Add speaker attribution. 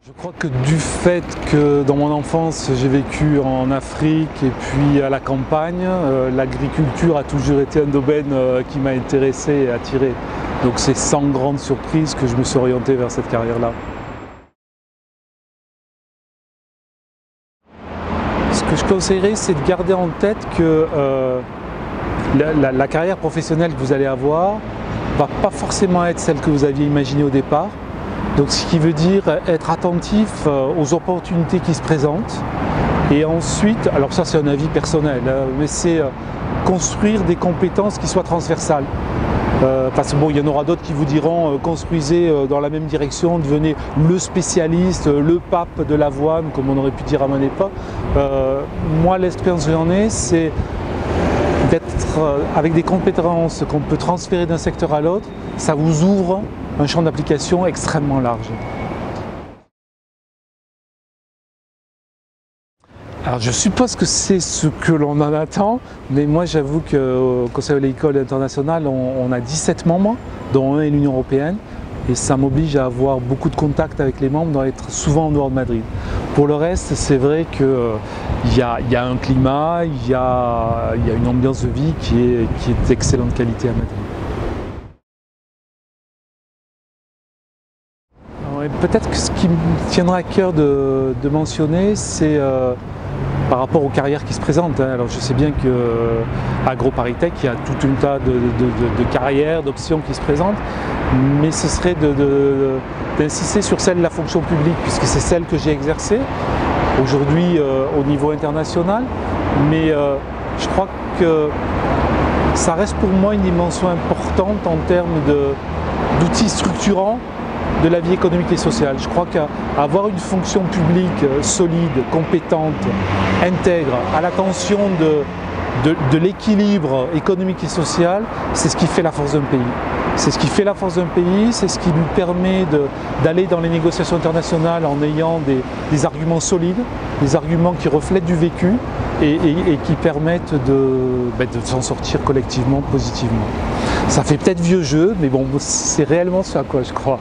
Speaker 1: Je crois que du fait que dans mon enfance j'ai vécu en Afrique et puis à la campagne, l'agriculture a toujours été un domaine qui m'a intéressé et attiré. Donc c'est sans grande surprise que je me suis orienté vers cette carrière-là. Ce que je conseillerais, c'est de garder en tête que la carrière professionnelle que vous allez avoir ne va pas forcément être celle que vous aviez imaginée au départ. Donc ce qui veut dire être attentif aux opportunités qui se présentent et ensuite, alors ça c'est un avis personnel, mais c'est construire des compétences qui soient transversales. Parce que bon, il y en aura d'autres qui vous diront construisez dans la même direction, devenez le spécialiste, le pape de l'avoine, comme on aurait pu dire à mon époque. Moi l'expérience que j'en ai, c'est d'être avec des compétences qu'on peut transférer d'un secteur à l'autre, ça vous ouvre un champ d'application extrêmement large. Alors je suppose que c'est ce que l'on en attend, mais moi j'avoue qu'au Conseil de l'école internationale, on a 17 membres, dont un est l'Union européenne, et ça m'oblige à avoir beaucoup de contacts avec les membres, d'être souvent en dehors de Madrid. Pour le reste, c'est vrai qu'il y a un climat, il y a une ambiance de vie qui est d'excellente qualité à Madrid. Peut-être que ce qui me tiendra à cœur de mentionner, c'est par rapport aux carrières qui se présentent. Alors je sais bien qu'à AgroParisTech, il y a tout un tas de carrières, d'options qui se présentent, mais ce serait d'insister sur celle de la fonction publique, puisque c'est celle que j'ai exercée aujourd'hui au niveau international, mais je crois que ça reste pour moi une dimension importante en termes d'outils structurants de la vie économique et sociale. Je crois qu'avoir une fonction publique solide, compétente, intègre, à l'attention de l'équilibre économique et social, c'est ce qui fait la force d'un pays. C'est ce qui fait la force d'un pays, c'est ce qui lui permet d'aller dans les négociations internationales en ayant des arguments solides, des arguments qui reflètent du vécu et qui permettent de s'en sortir collectivement, positivement. Ça fait peut-être vieux jeu, mais bon, c'est réellement ce à quoi je crois.